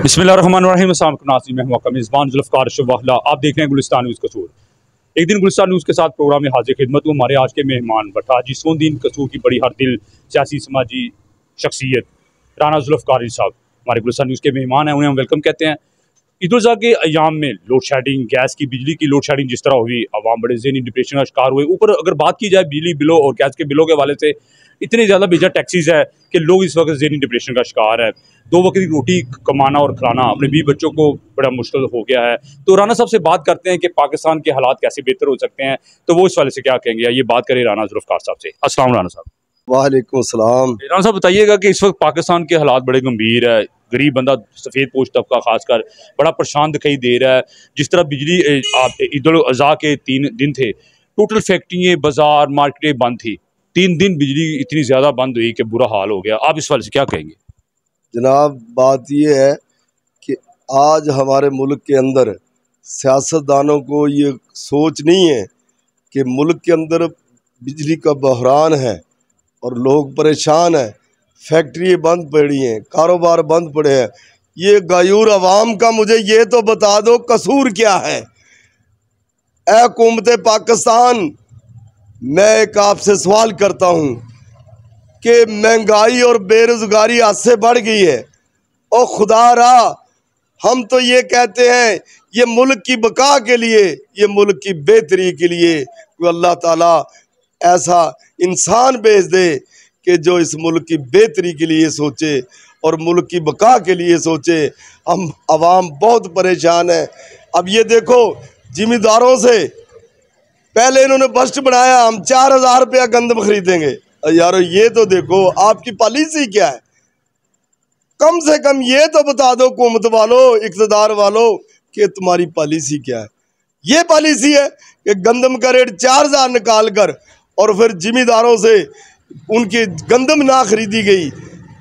बिस्मिल्लाहिर्रहमानिर्रहीम। अस्सलाम वालेकुम नाज़रीन, मैं हूं मेज़बान जुल्फ़कार शवाहला। आप देख रहे हैं गुलिस्तान न्यूज़ कसूर। एक दिन गुलिस्तान न्यूज़ के साथ प्रोग्राम में हाजिर खिदमत हूँ। हमारे आज के मेहमान बठाजी सोंदीन कसूर की बड़ी हर दिल सियासी समाजी शख्सियत राना जुल्फ़कार साहब हमारे गुलिस्तान न्यूज़ के मेहमान हैं, उन्हें हम वेलकम कहते हैं। ईद उल अज़हा के अयाम में लोड शेडिंग, गैस की बिजली की लोड शेडिंग जिस तरह हुई, अवाम बड़े ज़हनी डिप्रेशन का शिकार हुए। ऊपर अगर बात की जाए बिजली बिलों और गैस के बिलों के हवाले से, इतने ज़्यादा बेजा टैक्सीज है कि लोग इस वक्त ज़हनी डिप्रेशन का शिकार है। 2 वक्त की रोटी कमाना और खिलाना अपने 20 बच्चों को बड़ा मुश्किल हो गया है। तो राना साहब से बात करते हैं कि पाकिस्तान के हालात कैसे बेहतर हो सकते हैं, तो वो इस वाले से क्या कहेंगे, ये बात करें राना जुल्फ़कार साहब से। अस्सलाम वालेकुम राना साहब। वालेकुम सलाम। राना साहब बताइएगा कि इस वक्त पाकिस्तान के हालात बड़े गंभीर है। गरीब बंदा, सफ़ेद पोश तबका खासकर बड़ा परेशान दिखाई दे रहा है। जिस तरह बिजली ईद उल अज़हा के 3 दिन थे, टोटल फैक्ट्रियाँ, बाजार, मार्केटें बंद थी। 3 दिन बिजली इतनी ज़्यादा बंद हुई कि बुरा हाल हो गया। आप इस वाले से क्या कहेंगे? जनाब, बात ये है कि आज हमारे मुल्क के अंदर सियासतदानों को ये सोच नहीं है कि मुल्क के अंदर बिजली का बहरान है और लोग परेशान हैं, फैक्ट्री बंद पड़ी हैं, कारोबार बंद पड़े हैं। ये गायूर अवाम का मुझे ये तो बता दो कसूर क्या है। ए हुकूमत पाकिस्तान, मैं एक आपसे सवाल करता हूँ कि महंगाई और बेरोजगारी आज से बढ़ गई है। और खुदा रा, हम तो ये कहते हैं ये मुल्क की बका के लिए, ये मुल्क की बेहतरी के लिए कोई अल्लाह ताला ऐसा इंसान भेज दे कि जो इस मुल्क की बेहतरी के लिए सोचे और मुल्क की बका के लिए सोचे। हम आवाम बहुत परेशान है। अब ये देखो, जिम्मेदारों से पहले इन्होंने बस्ट बनाया, हम 4000 रुपया गंदम खरीदेंगे। यारो ये तो देखो आपकी पॉलिसी क्या है। कम से कम ये तो बता दो हुकूमत वालों, इक़्तिदार वालों, कि तुम्हारी पॉलिसी क्या है। ये पॉलिसी है कि गंदम का रेट 4000 निकाल कर और फिर जिम्मेदारों से उनकी गंदम ना खरीदी गई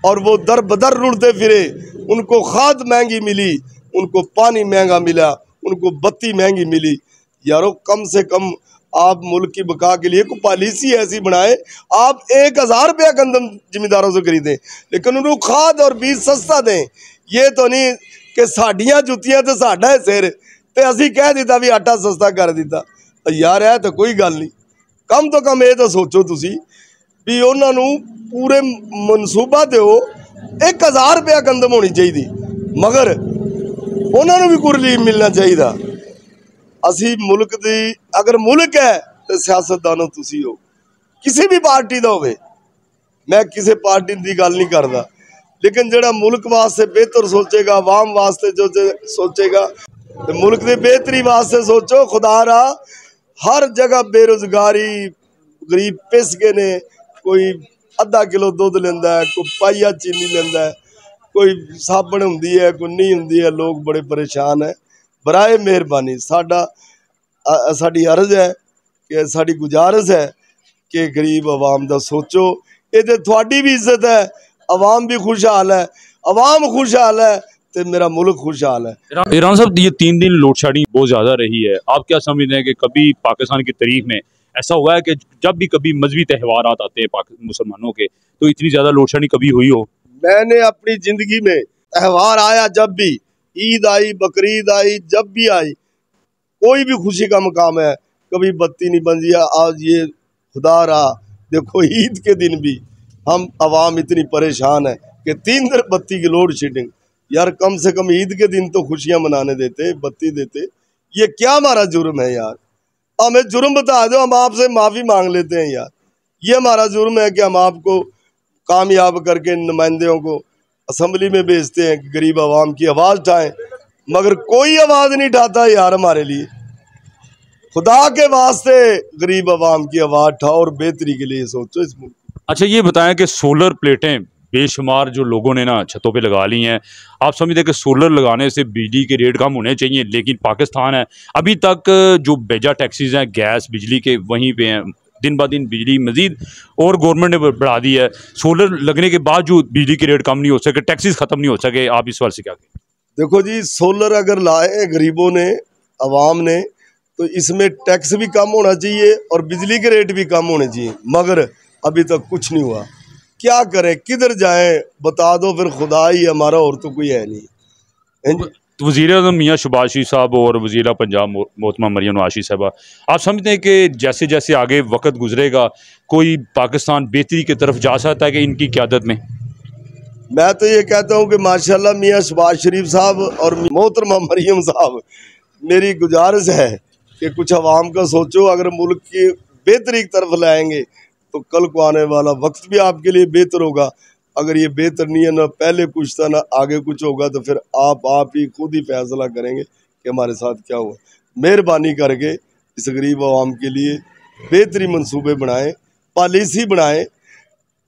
और वो दर बदर रुड़ते फिरे। उनको खाद महंगी मिली, उनको पानी महंगा मिला, उनको बत्ती महंगी मिली। यारो कम से कम आप मुल्क की बका के लिए कोई पॉलिसी ऐसी बनाए। आप 1000 रुपया गंदम जिम्मेदारों से खरीदें, लेकिन उनको खाद और बीज सस्ता दें। ये तो नहीं कि साड़ियाँ जुतियाँ तो साडा है सिर ते असी कह दिता भी आटा सस्ता कर दिता। यार है तो कोई गल नहीं। कम तो कम ये तो सोचो तुसी भी उन्होंने पूरे मनसूबा दो 1000 रुपया गंदम होनी चाहिए, मगर उन्होंने भी कोई रिलीफ मिलना चाहिए। असी मुल्क दी अगर मुल्क है तो सियासतदानों तुसी हो, किसी भी पार्टी का होवे, मैं किसी पार्टी की गल नहीं करता, लेकिन जड़ा मुल्क वास्ते बेहतर सोचेगा, आवाम वास्ते जो सोचेगा, तो मुल्क की बेहतरी वास्ते सोचो। खुदा रा, हर जगह बेरोजगारी, गरीब पिस गए ने। कोई आधा किलो दुध लेंदा है, कोई पाइया चीनी लेंदा है, कोई साबण हुंदी है, कोई नहीं हुंदी है। लोग बड़े परेशान है। बराए मेहरबानी साड़ी अर्ज है कि साड़ी गुजारिश है कि गरीब आवाम का सोचो। ये थोड़ी भी इज्जत है, आवाम भी खुशहाल है, आवाम खुशहाल है तो मेरा मुल्क खुशहाल है। राना साहब, ये 3 दिन लोड शेडिंग बहुत ज़्यादा रही है। आप क्या समझते हैं कि कभी पाकिस्तान की तारीख में ऐसा हुआ है कि जब भी कभी मजहबी त्यौहार आते हैं मुसलमानों के, तो इतनी ज़्यादा लोड शेडिंग कभी हुई हो? मैंने अपनी जिंदगी में त्यौहार आया, जब भी ईद आई, बकरीद आई, जब भी आई, कोई भी खुशी का मकाम है, कभी बत्ती नहीं बन दिया। आज ये खुदा रहा, देखो ईद के दिन भी हम आवाम इतनी परेशान है कि 3 दिन बत्ती की लोड शेडिंग। यार कम से कम ईद के दिन तो खुशियां मनाने देते, बत्ती देते। ये क्या हमारा जुर्म है यार? हमें जुर्म बता दो, हम आपसे माफ़ी मांग लेते हैं यार। ये हमारा जुर्म है कि हम आपको कामयाब करके नुमाइंदों को असम्बली में भेजते हैं कि गरीब आवाम की आवाज़ उठाएं, मगर कोई आवाज़ नहीं उठाता यार हमारे लिए। खुदा के वास्ते गरीब आवाम की आवाज़ उठाओ और बेहतरी के लिए सोचो इस मुल्क। अच्छा, ये बताएं कि सोलर प्लेटें बेशुमार जो लोगों ने ना छतों पे लगा ली हैं, आप समझते हैं कि सोलर लगाने से बिजली के रेट कम होने चाहिए, लेकिन पाकिस्तान है अभी तक जो बेजा टैक्सीज हैं गैस बिजली के वहीं पे हैं। दिन ब दिन बिजली मजीद और गवर्नमेंट ने बढ़ा दी है। सोलर लगने के बावजूद बिजली के रेट कम नहीं हो सके, टैक्सीज ख़त्म नहीं हो सके। आप इस बार से क्या कहें? देखो जी, सोलर अगर लाए गरीबों ने, आवाम ने, तो इसमें टैक्स भी कम होना चाहिए और बिजली के रेट भी कम होने चाहिए, मगर अभी तक कुछ नहीं हुआ। क्या करें, किधर जाएं, बता दो फिर। खुदा ही हमारा, और तो कोई है नहीं। तो वज़ीर-ए-आज़म मियाँ शहबाज शरीफ साहब और वज़ीर पंजाब मोहतरमा मरियम नवाज़ शरीफ साहबा, आप समझते हैं कि जैसे जैसे आगे वक्त गुजरेगा कोई पाकिस्तान बेहतरी की तरफ जा सकता है कि इनकी क़यादत में? मैं तो ये कहता हूँ कि माशाल्लाह मियाँ शहबाज शरीफ साहब और मोहतरमा मरियम साहब, मेरी गुजारिश है कि कुछ अवाम का सोचो। अगर मुल्क की बेहतरी की तरफ लाएंगे तो कल को आने वाला वक्त भी आपके लिए बेहतर होगा। अगर ये बेहतर नहीं है, ना पहले कुछ था ना आगे कुछ होगा, तो फिर आप ही खुद ही फैसला करेंगे कि हमारे साथ क्या हुआ। मेहरबानी करके इस गरीब आवाम के लिए बेहतरी मंसूबे बनाएं, पॉलिसी बनाएं,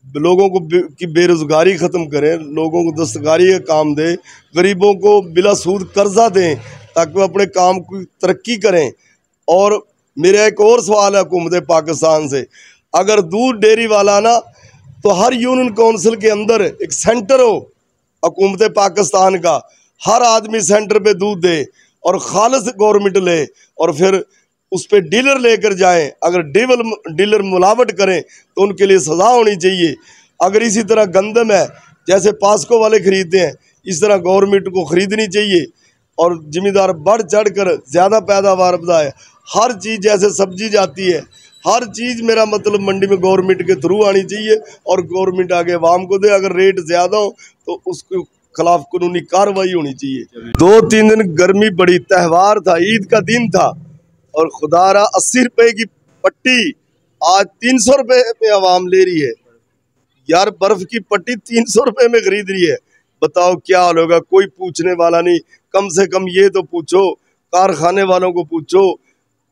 लोगों को की बेरोज़गारी ख़त्म करें, लोगों को दस्तकारी का काम दें, गरीबों को बिला सूद कर्जा दें ताकि वो अपने काम की तरक्की करें। और मेरा एक और सवाल है हुकूमत पाकिस्तान से, अगर दूध डेयरी वाला ना, तो हर यूनियन काउंसिल के अंदर एक सेंटर हो हुकूमत पाकिस्तान का, हर आदमी सेंटर पे दूध दे और खालिस गवर्नमेंट ले, और फिर उस पर डीलर लेकर जाएं। अगर डीलर मिलावट करें तो उनके लिए सज़ा होनी चाहिए। अगर इसी तरह गंदम है, जैसे पास्को वाले खरीदते हैं, इस तरह गवर्नमेंट को ख़रीदनी चाहिए और ज़िम्मेदार बढ़ चढ़ कर ज़्यादा पैदावार बढ़ाए। हर चीज़ जैसे सब्जी जाती है, हर चीज़ मेरा मतलब मंडी में गवर्नमेंट के थ्रू आनी चाहिए और गवर्नमेंट आगे अवाम को दे। अगर रेट ज़्यादा हो तो उसके खिलाफ कानूनी कार्रवाई होनी चाहिए। 2-3 दिन गर्मी बड़ी, त्यौहार था, ईद का दिन था, और खुदारा 80 रुपए की पट्टी आज 300 रुपए में आवाम ले रही है। यार बर्फ की पट्टी 300 रुपए में खरीद रही है, बताओ क्या हाल होगा। कोई पूछने वाला नहीं। कम से कम ये तो पूछो, कारखाने वालों को पूछो,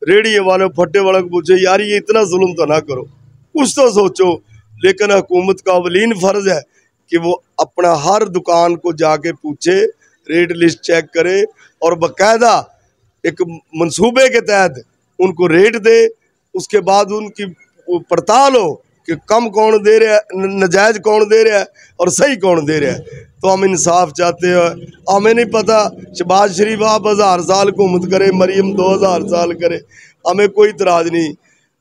रेडिये वालों, फट्टे वालों को पूछो, यार ये इतना जुल्म तो ना करो, कुछ तो सोचो। लेकिन हुकूमत का अवलीन फर्ज है कि वो अपना हर दुकान को जाके पूछे, रेट लिस्ट चेक करे और बाकायदा एक मंसूबे के तहत उनको रेट दे। उसके बाद उनकी पड़ताल हो कि कम कौन दे रहा है, नजायज़ कौन दे रहा है और सही कौन दे रहा है। तो हम इंसाफ चाहते हैं। हमें नहीं पता शहबाज शरीफ आप 1000 साल हुकूमत करे, मरियम 2000 साल करे, हमें कोई इतराज़ नहीं,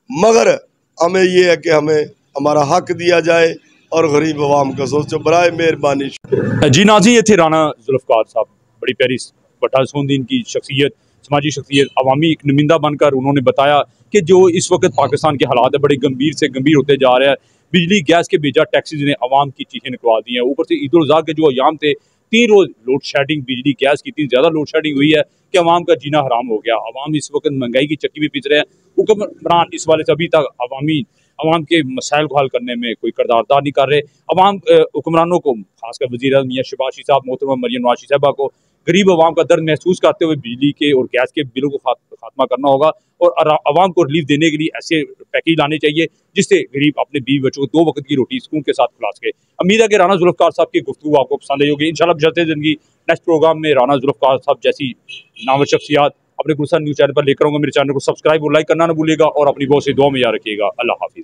मगर हमें ये है कि हमें हमारा हक दिया जाए और गरीब आवाम का सोचो, बराए मेहरबानी। जी नाज़रीन, ये थे राना जुल्फ़िकार साहब, बड़ी प्यारी भट्टा सोंदीन की शख्सियत, समाजी शख्सियत, अवामी एक नुमाइंदा बनकर उन्होंने बताया कि जो इस वक्त पाकिस्तान के हालात है बड़े गंभीर से गंभीर होते जा रहे हैं। बिजली गैस के बेजा टैक्सेस ने अवाम की चीखें निकलवा दी हैं। ऊपर से ईद उल अज़हा के जो अयाम थे, 3 रोज़ लोड शेडिंग, बिजली गैस की इतनी ज़्यादा लोड शेडिंग हुई है कि अवाम का जीना हराम हो गया। अवाम इस वक्त महंगाई की चक्की में पिस रहे हैं। हुक्मरान इस वाले से अभी तक अवाम के मसाइल को हल करने में कोई किरदार अदा नहीं कर रहे। अवाम हुक्मरानों को, खासकर वज़ीर मियाँ शहबाज शरीफ साहब, मोहतरमा मरियम नवाज़ शरीफ साहबा को गरीब अवाम का दर्द महसूस करते हुए बिजली के और गैस के बिलों को खात्मा करना होगा और अवाम को रिलीफ देने के लिए ऐसे पैकेज लाने चाहिए जिससे गरीब अपने बीवी बच्चों को 2 वक्त की रोटी सुकून के साथ खिला सके। उम्मीद है कि राना जुल्फ़िकार साहब की गुफ्तगू आपको पसंद आई होगी। इंशाल्लाह गुज़रते ज़िंदगी नेक्स्ट प्रोग्राम में राना जुल्फ़िकार साहब जैसी नामवर शख्सियत अपने गुलशन न्यूज़ चैनल पर लेकर आऊँगा। मेरे चैनल को सब्सक्राइब और लाइक करना न भूलिएगा और अपनी बहुत सी दुआ में याद रखिएगा। अल्लाह हाफिज़।